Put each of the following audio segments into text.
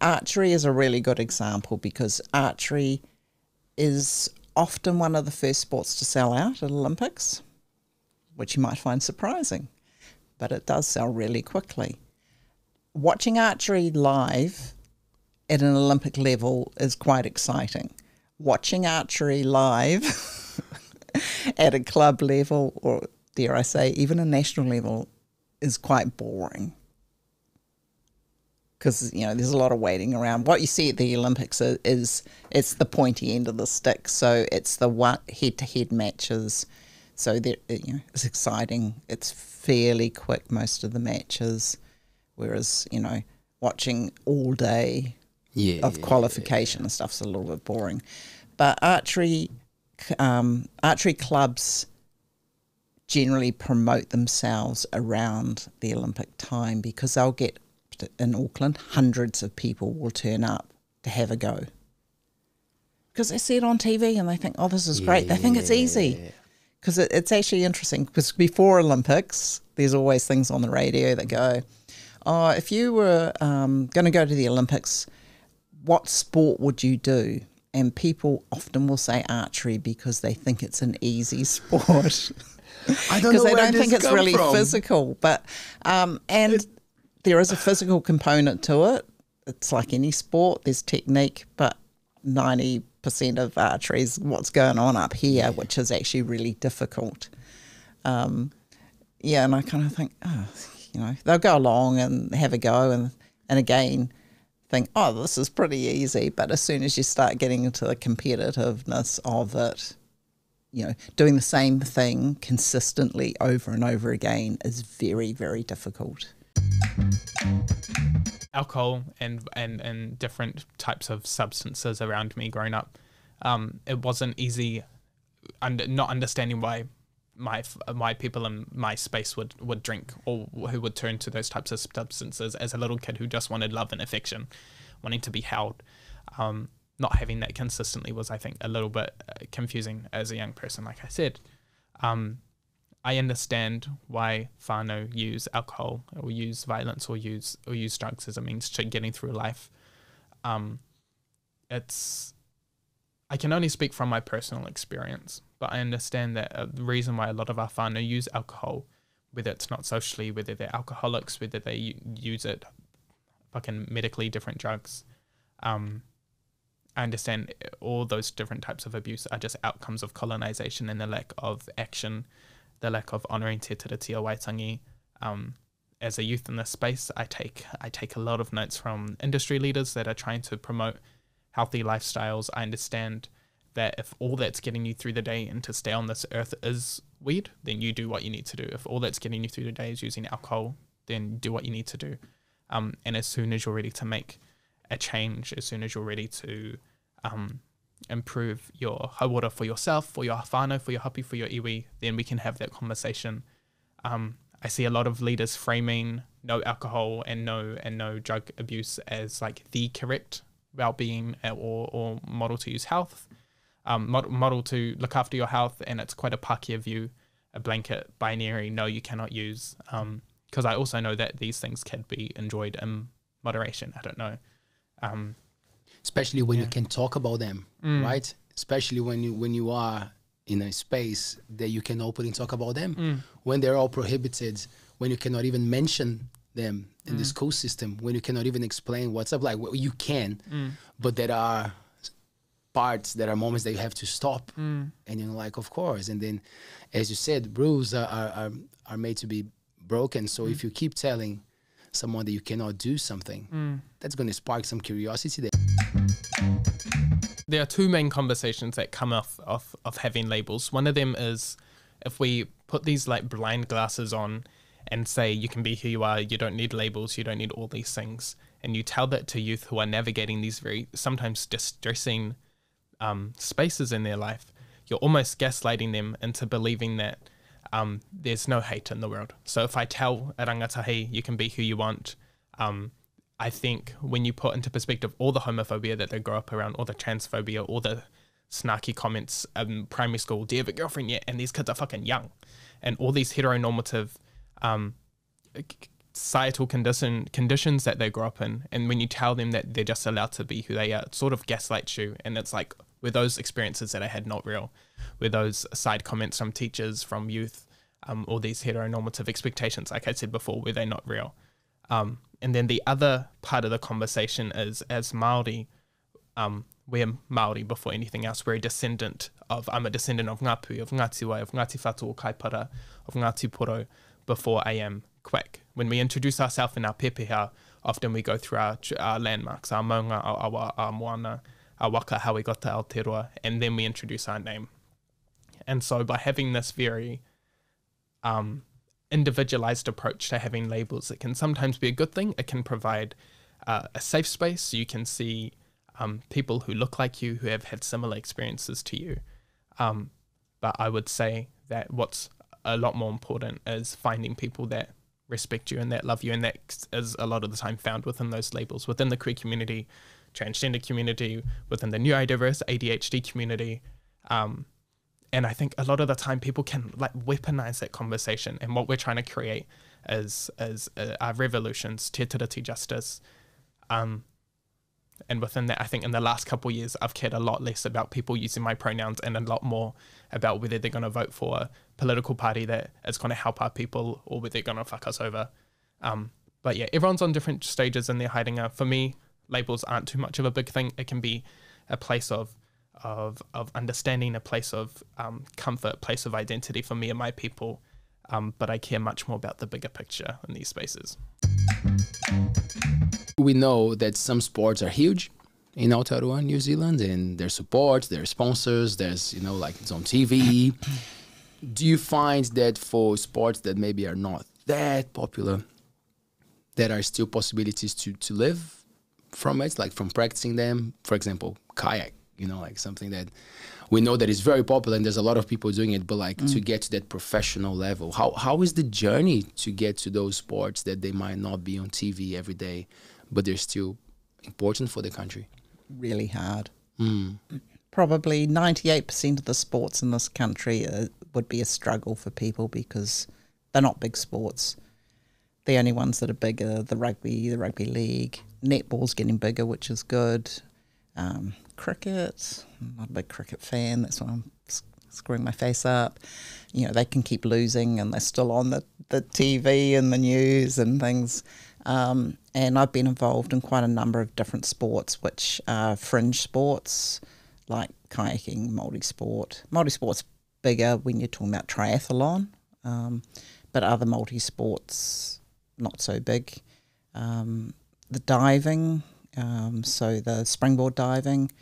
archery is a really good example because archery is often one of the first sports to sell out at Olympics, which you might find surprising, but it does sell really quickly. Watching archery live at an Olympic level is quite exciting. Watching archery live at a club level, or dare I say, even a national level, is quite boring. Because, you know, there's a lot of waiting around. What you see at the Olympics is it's the pointy end of the stick. So it's the one head-to-head matches. So it's exciting. It's fairly quick, most of the matches. Whereas, you know, watching all day of qualification and stuff's a little bit boring. But archery clubs generally promote themselves around the Olympic time because they'll get, in Auckland, hundreds of people will turn up to have a go. Because they see it on TV and they think, oh, this is great. They think it's easy. Because it's actually interesting. Because before Olympics, there's always things on the radio that go, oh, if you were going to go to the Olympics, what sport would you do? And people often will say archery because they think it's an easy sport. I don't know where this because they don't think it's really from. physical. But and there is a physical component to it. It's like any sport. There's technique, but 90% of archery is what's going on up here, which is actually really difficult. And I kind of think, you know, they'll go along and have a go and again think, oh, this is pretty easy. But as soon as you start getting into the competitiveness of it, you know, doing the same thing consistently over and over again is very, very difficult. Alcohol and different types of substances around me growing up, it wasn't easy not understanding why my people in my space would drink or who would turn to those types of substances as a little kid who just wanted love and affection, wanting to be held. Not having that consistently was, I think, a little bit confusing as a young person, like I said. I understand why whānau use alcohol or use violence or use drugs as a means to getting through life. I can only speak from my personal experience, but I understand that the reason why a lot of our whānau use alcohol, whether it's not socially, whether they're alcoholics, whether they use it fucking medically, different drugs, I understand all those different types of abuse are just outcomes of colonization and the lack of action, the lack of honouring te tiriti o Waitangi. As a youth in this space, I take a lot of notes from industry leaders that are trying to promote healthy lifestyles. I understand that if all that's getting you through the day and to stay on this earth is weed, then you do what you need to do. If all that's getting you through the day is using alcohol, then do what you need to do. And as soon as you're ready to make a change, as soon as you're ready to improve your hauora for yourself, for your whānau, for your hapū, for your iwi, then we can have that conversation. I see a lot of leaders framing no alcohol and no drug abuse as like the correct well-being or model to use health, model to look after your health, and it's quite a Pākehā view, a blanket binary, no, you cannot use, because I also know that these things can be enjoyed in moderation. I don't know. Especially when you can talk about them, right? Especially when you are in a space that you can openly talk about them. When they're all prohibited, when you cannot even mention them in the school system, when you cannot even explain what's up, like, well, you can, but there are parts, there are moments that you have to stop, and you're like, of course. And then, as you said, rules are made to be broken. So if you keep telling someone that you cannot do something, that's going to spark some curiosity there. There are two main conversations that come off of having labels. One of them is if we put these like blind glasses on and say you can be who you are, you don't need labels, you don't need all these things, and you tell that to youth who are navigating these very sometimes distressing spaces in their life, you're almost gaslighting them into believing that there's no hate in the world. So if I tell a rangatahi you can be who you want, I think when you put into perspective all the homophobia that they grow up around, all the transphobia, all the snarky comments in primary school, do you have a girlfriend yet? And these kids are fucking young. And all these heteronormative societal conditions that they grow up in, and when you tell them that they're just allowed to be who they are, it sort of gaslights you. And it's like, were those experiences that I had not real? Were those side comments from teachers, from youth, all these heteronormative expectations, like I said before, were they not real? And then the other part of the conversation is, as Māori, we're Māori before anything else. I'm a descendant of Ngāpuhi, of Ngāti Wai, of Ngāti Whātua Kaipara, of Ngāti Poro, before I am Quack. When we introduce ourselves in our pepeha, often we go through our landmarks, our maunga, our moana, our waka, how we got to Aotearoa, and then we introduce our name. And so by having this very individualized approach to having labels, it can sometimes be a good thing. It can provide a safe space so you can see people who look like you, who have had similar experiences to you. But I would say that what's a lot more important is finding people that respect you and that love you, and that is a lot of the time found within those labels, within the queer community, transgender community, within the neurodiverse ADHD community. And I think a lot of the time people can like weaponize that conversation, and what we're trying to create is our revolutions, te tiriti justice. And within that, I think in the last couple of years, I've cared a lot less about people using my pronouns and a lot more about whether they're going to vote for a political party that is going to help our people or whether they're going to fuck us over. But yeah, everyone's on different stages in their hiding. For me, labels aren't too much of a big thing. It can be a place of understanding, a place of comfort, a place of identity for me and my people. But I care much more about the bigger picture in these spaces. We know that some sports are huge in Aotearoa, New Zealand, and their support, their sponsors, there's, you know, like it's on TV. Do you find that for sports that maybe are not that popular, there are still possibilities to live from it, like from practicing them? For example, kayak, you know, like something that we know that is very popular and there's a lot of people doing it, but like to get to that professional level, how is the journey to get to those sports that they might not be on TV every day, but they're still important for the country? Really hard. Probably 98% of the sports in this country would be a struggle for people because they're not big sports. The only ones that are bigger, the rugby league, netball's getting bigger, which is good. Cricket, I'm not a big cricket fan, that's why I'm screwing my face up. You know, they can keep losing and they're still on the TV and the news and things. And I've been involved in quite a number of different sports, which are fringe sports, like kayaking, multi-sport. Multi-sport's bigger when you're talking about triathlon, but other multi-sports, not so big. The diving, so the springboard diving,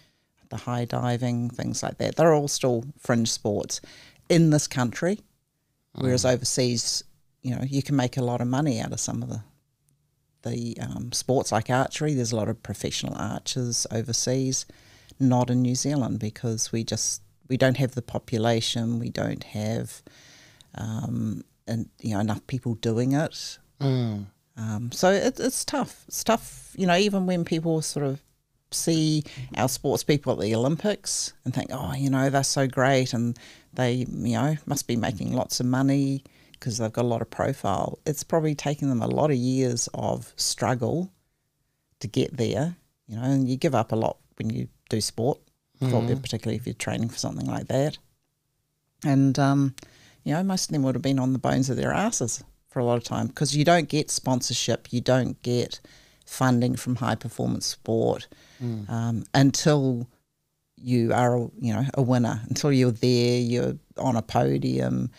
the high diving, things like that, they're all still fringe sports in this country, whereas overseas, you know, you can make a lot of money out of some of the sports like archery. There's a lot of professional archers overseas, not in New Zealand, because we don't have the population, we don't have enough people doing it. So it's tough. It's tough, you know, even when people sort of see our sports people at the Olympics and think, oh, you know, they're so great and they, you know, must be making lots of money because they've got a lot of profile. It's probably taken them a lot of years of struggle to get there, you know, and you give up a lot when you do sport, particularly if you're training for something like that. And, you know, most of them would have been on the bones of their asses for a lot of time because you don't get sponsorship, you don't get funding from high performance sport until you are, you know, a winner, until you're there, you're on a podium.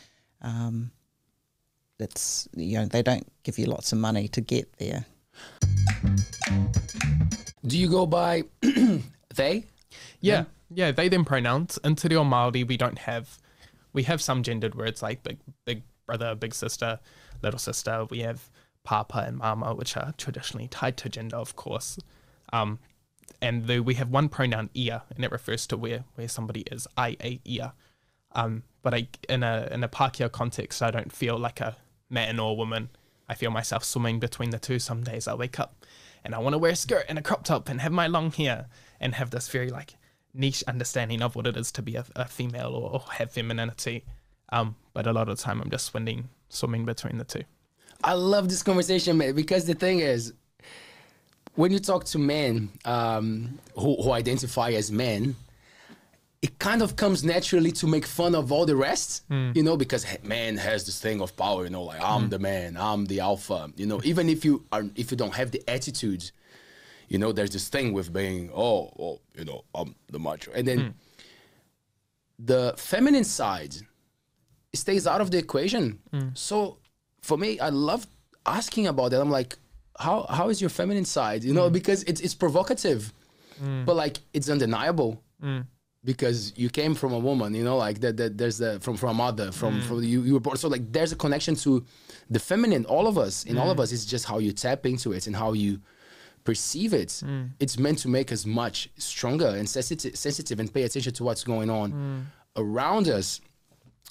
It's, you know, they don't give you lots of money to get there. Do you go by they? Yeah, they them pronouns. In Te Reo Māori, we have some gendered words like big brother, big sister, little sister. We have papa and mama, which are traditionally tied to gender, of course. And we have one pronoun ia, and it refers to where somebody is, I, ia. But in a Pākehā context, I don't feel like a man or woman. I feel myself swimming between the two. Some days I wake up and I want to wear a skirt and a crop top and have my long hair and have this very like niche understanding of what it is to be a female or have femininity. But a lot of the time I'm just swimming between the two. I love this conversation, man, because the thing is, when you talk to men who identify as men, it kind of comes naturally to make fun of all the rest, you know, because man has this thing of power, you know, like I'm the man, I'm the alpha, you know, even if you don't have the attitude, you know, there's this thing with being, oh, you know, I'm the macho. And then the feminine side stays out of the equation. So for me, I love asking about that. I'm like, how is your feminine side? You know, because it's provocative, but like it's undeniable. Because you came from a woman, you know, like that there's from a mother, from you were born. So like there's a connection to the feminine, all of us, in all of us. It's just how you tap into it and how you perceive it. It's meant to make us much stronger and sensitive and pay attention to what's going on around us.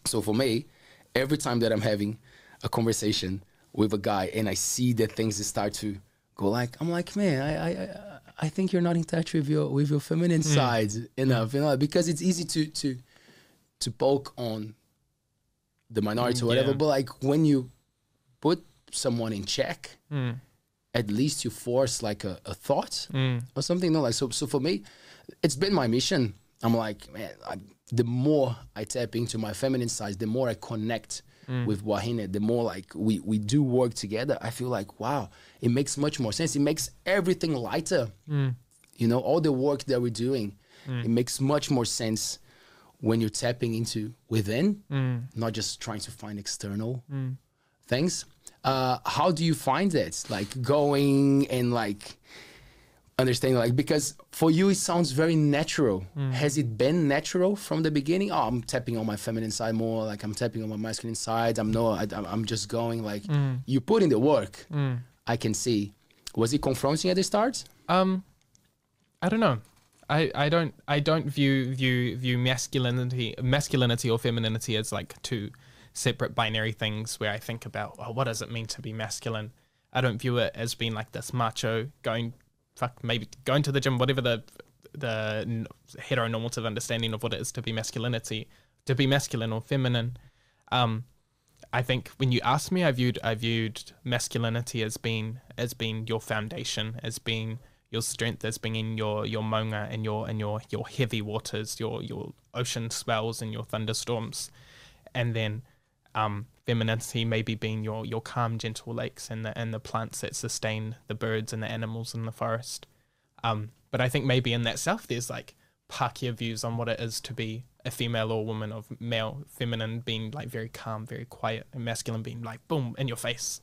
So for me, every time that I'm having a conversation with a guy and I see that things start to go like, I'm like, man, I think you're not in touch with your feminine side enough, you know, because it's easy to poke on the minority or whatever, but like when you put someone in check, at least you force like a thought or something, you know, like so for me, it's been my mission. I'm like, man, the more I tap into my feminine side, the more I connect with Wahine, the more like we do work together, I feel like, wow, it makes much more sense. It makes everything lighter. You know, all the work that we're doing, it makes much more sense when you're tapping into within, not just trying to find external things. How do you find it? Like going and like understanding, like, because for you it sounds very natural. Has it been natural from the beginning? Oh, I'm tapping on my feminine side more, like I'm tapping on my masculine side. I'm just going like you put in the work. I can see. Was it confronting at the start? I don't know. I don't view masculinity or femininity as like two separate binary things where I think about, oh, what does it mean to be masculine? I don't view it as being like this macho maybe going to the gym, whatever the heteronormative understanding of what it is to be masculinity, to be masculine or feminine. I think when you ask me, I viewed masculinity as being your foundation, as being your strength, as being in your maunga and your heavy waters, your ocean swells and your thunderstorms, and then femininity maybe being your calm, gentle lakes and the plants that sustain the birds and the animals in the forest. But I think maybe in that self there's like Pākehā views on what it is to be a female or woman, of male, feminine being like very calm, very quiet, and masculine being like boom in your face.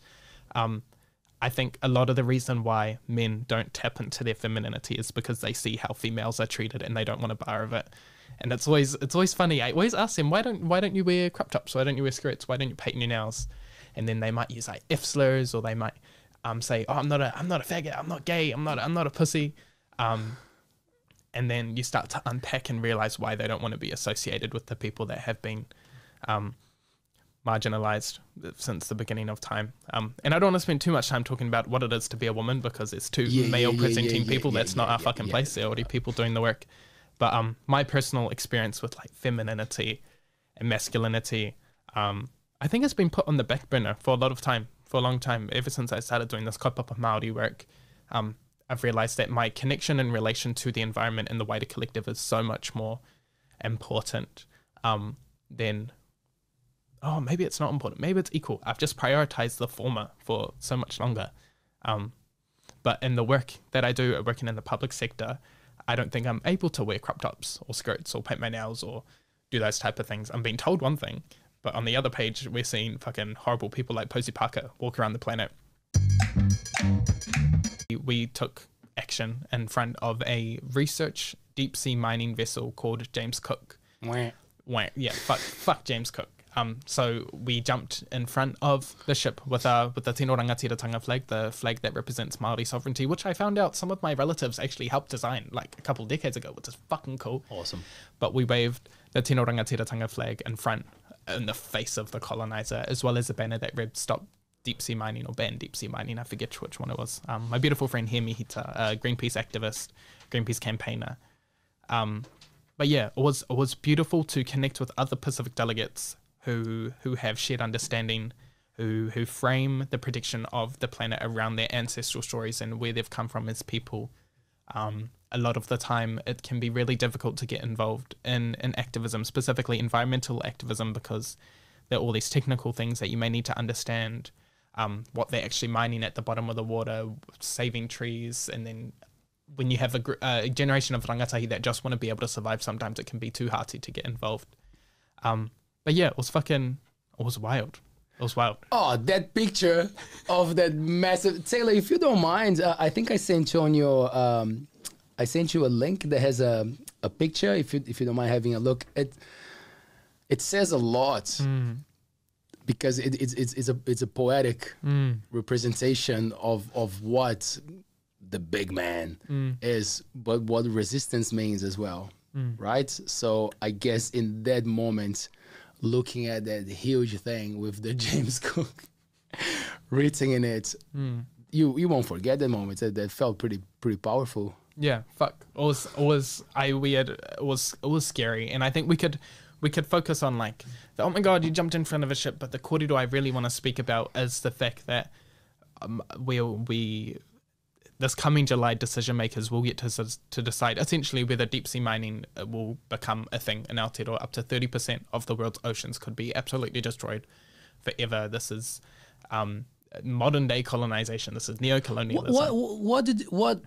I think a lot of the reason why men don't tap into their femininity is because they see how females are treated and they don't want a bar of it. And it's always funny. I always ask them, why don't you wear crop tops? Why don't you wear skirts? Why don't you paint your nails? And then they might use like F slurs, or they might say, oh, I'm not a faggot, I'm not gay, I'm not a pussy. And then you start to unpack and realize why they don't want to be associated with the people that have been marginalized since the beginning of time. And I don't want to spend too much time talking about what it is to be a woman, because it's two male presenting people. That's not our fucking place. There are already people doing the work. But my personal experience with like femininity and masculinity, I think it's been put on the back burner for a long time, ever since I started doing this kaupapa Māori work. I've realized that my connection in relation to the environment and the wider collective is so much more important than, oh, maybe it's not important, maybe it's equal. I've just prioritized the former for so much longer. But in the work that I do, working in the public sector, I don't think I'm able to wear crop tops or skirts or paint my nails or do those type of things. I'm being told one thing, but on the other page, we're seeing fucking horrible people like Posey Parker walk around the planet. We took action in front of a research deep sea mining vessel called James Cook. Yeah, fuck James Cook. So we jumped in front of the ship with the tino rangatiratanga flag, the flag that represents Māori sovereignty, which I found out some of my relatives actually helped design like a couple decades ago, which is fucking cool. Awesome. But we waved the tino rangatiratanga flag in the face of the colonizer, as well as a banner that read "Stop Deep Sea Mining" or "Ban Deep Sea Mining." I forget which one it was. My beautiful friend Hemi Hita, a Greenpeace activist, Greenpeace campaigner. But yeah, it was beautiful to connect with other Pacific delegates who have shared understanding, who frame the prediction of the planet around their ancestral stories and where they've come from as people. A lot of the time it can be really difficult to get involved in activism, specifically environmental activism, because there are all these technical things that you may need to understand, what they're actually mining at the bottom of the water, saving trees, and then when you have a generation of rangatahi that just want to be able to survive, sometimes it can be too hearty to get involved. But yeah, it was wild. It was wild. Oh, that picture of that massive... Taylor, if you don't mind, I think I sent you on your... I sent you a link that has a picture, if you don't mind having a look. It says a lot because it's a poetic representation of what the big man is, but what resistance means as well, right? So I guess in that moment, looking at that huge thing with the James Cook written in it, you won't forget that moment. That felt pretty powerful. Yeah, fuck. It was scary, and I think we could focus on like, oh my god, you jumped in front of a ship, but the kōrero I really want to speak about is the fact that this coming July, decision makers will get to decide essentially whether deep sea mining will become a thing in Aotearoa. Up to 30% of the world's oceans could be absolutely destroyed forever. This is modern day colonization. This is neo-colonialism.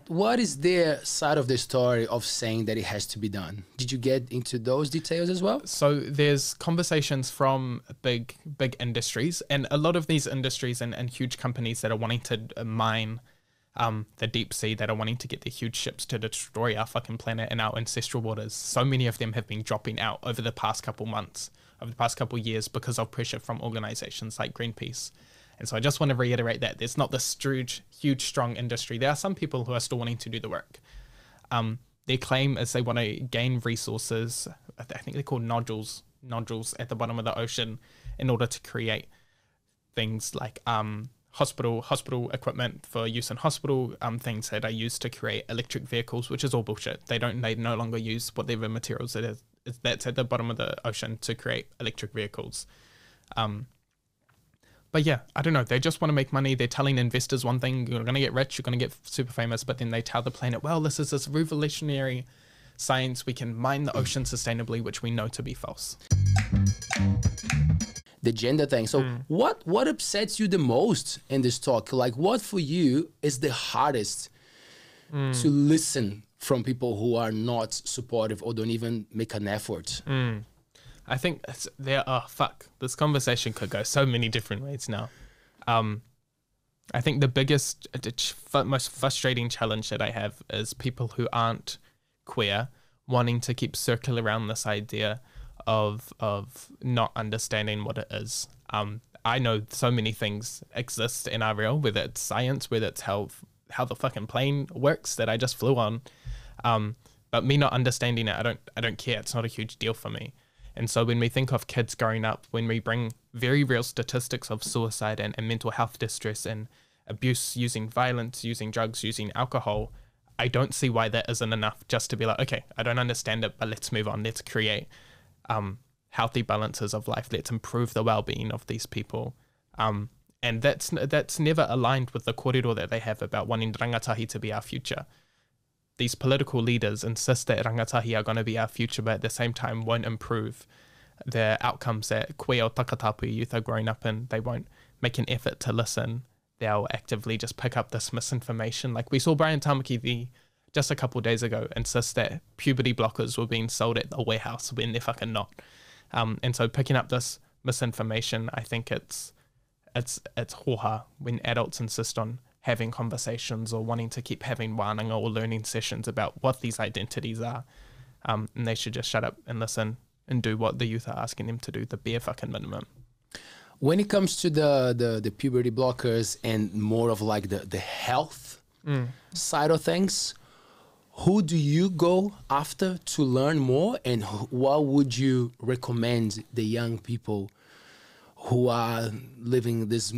What is their side of the story of saying that it has to be done? Did you get into those details as well? So there's conversations from big industries, and a lot of these industries and huge companies that are wanting to mine the deep sea, that are wanting to get their huge ships to destroy our fucking planet and our ancestral waters. So many of them have been dropping out over the past couple months, over the past couple years, because of pressure from organizations like Greenpeace. And so I just want to reiterate that there's not this huge, strong industry. There are some people who are still wanting to do the work. Their claim is they want to gain resources. I think they're called nodules at the bottom of the ocean, in order to create things like hospital equipment for use in hospital, things that are used to create electric vehicles, which is all bullshit. They no longer use whatever materials that's at the bottom of the ocean to create electric vehicles. But yeah, I don't know. They just want to make money. They're telling investors one thing: you're going to get rich, you're going to get super famous. But then they tell the planet, well, this is this revolutionary science. We can mine the ocean sustainably, which we know to be false. The gender thing. So what upsets you the most in this talk? Like, what for you is the hardest to listen from people who are not supportive or don't even make an effort? I think this conversation could go so many different ways now. I think the biggest, most frustrating challenge that I have is people who aren't queer wanting to keep circling around this idea of not understanding what it is. I know so many things exist in our real, whether it's science, whether it's how the fucking plane works that I just flew on. But me not understanding it, I don't care. It's not a huge deal for me. And so when we think of kids growing up, when we bring very real statistics of suicide and mental health distress and abuse, using violence, using drugs, using alcohol, I don't see why that isn't enough just to be like, okay, I don't understand it, but let's move on. Let's create healthy balances of life. Let's improve the well-being of these people. And that's never aligned with the kōrero that they have about wanting rangatahi to be our future. These political leaders insist that rangatahi are going to be our future, but at the same time won't improve the outcomes that koe o Takatāpui youth are growing up in. They won't make an effort to listen. They'll actively just pick up this misinformation. Like we saw Brian Tamaki just a couple of days ago insist that puberty blockers were being sold at the warehouse when they're fucking not. And so picking up this misinformation, I think it's hoha when adults insist on having conversations or wanting to keep having wānanga or learning sessions about what these identities are. And they should just shut up and listen and do what the youth are asking them to do, the bare fucking minimum. When it comes to the puberty blockers and more of like the health side of things, who do you go after to learn more, and what would you recommend the young people who are living these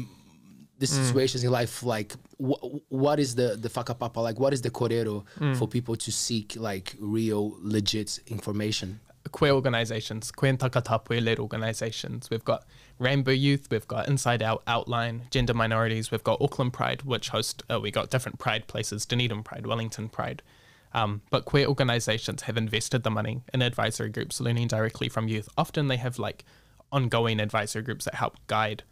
situations in life? Like, what is the whakapapa? Like, what is the kōrero for people to seek like real, legit information? queer organisations, queer and Takatāpui-led organisations. We've got Rainbow Youth, we've got Inside Out Outline, Gender Minorities, we've got Auckland Pride, which host, we got different Pride places, Dunedin Pride, Wellington Pride. But queer organisations have invested the money in advisory groups learning directly from youth. Often they have like ongoing advisory groups that help guide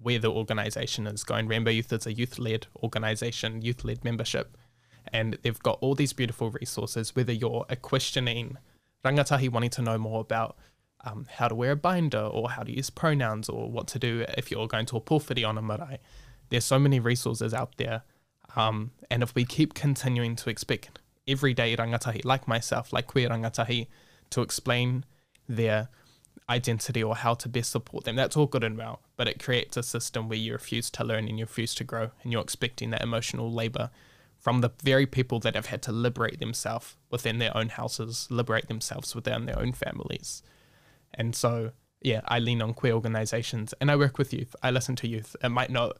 where the organisation is going. Rainbow Youth is a youth-led organisation, youth-led membership, and they've got all these beautiful resources, whether you're a questioning rangatahi wanting to know more about how to wear a binder or how to use pronouns or what to do if you're going to a pōwhiri on a marae. There's so many resources out there, and if we keep continuing to expect everyday rangatahi, like myself, like queer rangatahi, to explain their identity or how to best support them, that's all good and well, but it creates a system where you refuse to learn and you refuse to grow, and you're expecting that emotional labour from the very people that have had to liberate themselves within their own houses, liberate themselves within their own families. And so, yeah, I lean on queer organisations and I work with youth. I listen to youth. It might not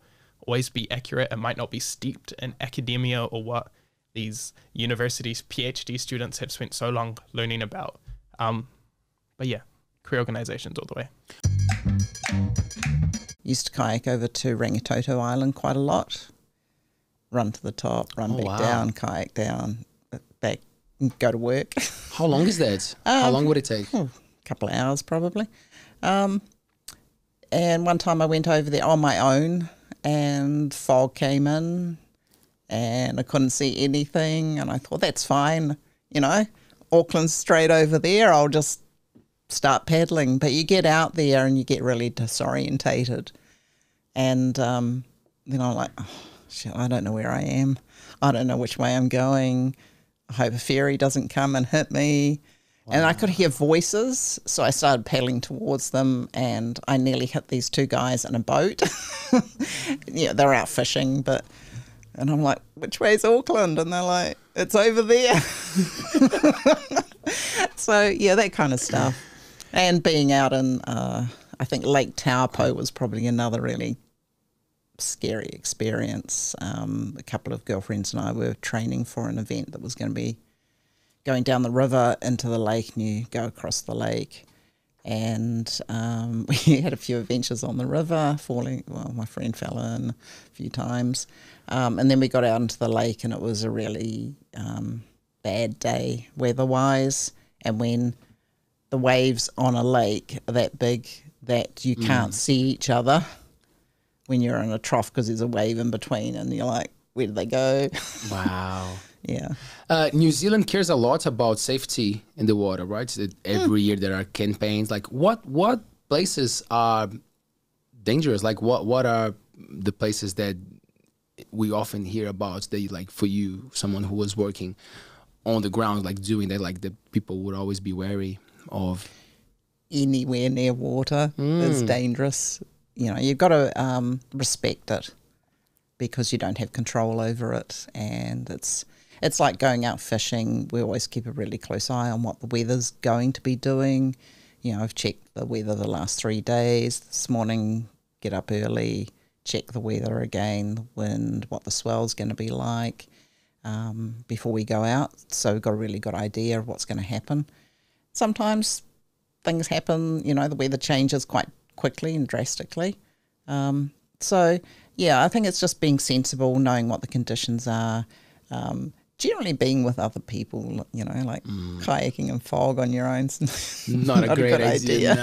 always be accurate. It might not be steeped in academia or what these universities, PhD students have spent so long learning about. But yeah, queer organisations all the way. Used to kayak over to Rangatiratanga Island quite a lot. Run to the top, run back down, kayak down, back, go to work. How long is that? How long would it take? A couple of hours probably. And one time I went over there on my own and fog came in and I couldn't see anything, and I thought, that's fine, you know, Auckland's straight over there, I'll just start paddling. But you get out there and you get really disorientated, and then I'm like, oh, shit, I don't know where I am. I don't know which way I'm going. I hope a ferry doesn't come and hit me. Wow. And I could hear voices, so I started paddling towards them, and I nearly hit these two guys in a boat. Yeah, they're out fishing, and I'm like, which way is Auckland? And they're like, it's over there. So, yeah, that kind of stuff. And being out in, I think Lake Taupo was probably another really scary experience. A couple of girlfriends and I were training for an event that was going to be going down the river into the lake, and you go across the lake, and we had a few adventures on the river, my friend fell in a few times, and then we got out into the lake, and it was a really bad day weather-wise, and when the waves on a lake are that big that you can't see each other when you're in a trough because there's a wave in between, and you're like, where did they go? Wow. Yeah. New Zealand cares a lot about safety in the water, right? Every year there are campaigns. Like, what places are dangerous? Like, what are the places that we often hear about that, like, for you, someone who was working on the ground, like doing that, like the people would always be wary of? Anywhere near water is dangerous. You know, you've got to respect it because you don't have control over it, and it's like going out fishing. We always keep a really close eye on what the weather's going to be doing. You know, I've checked the weather the last 3 days. This morning, get up early, check the weather again, the wind, what the swell's going to be like before we go out. So we've got a really good idea of what's going to happen. Sometimes things happen, you know, the weather changes quite quickly and drastically. So, yeah, I think it's just being sensible, knowing what the conditions are, generally being with other people, you know, like kayaking in fog on your own. Not a great idea.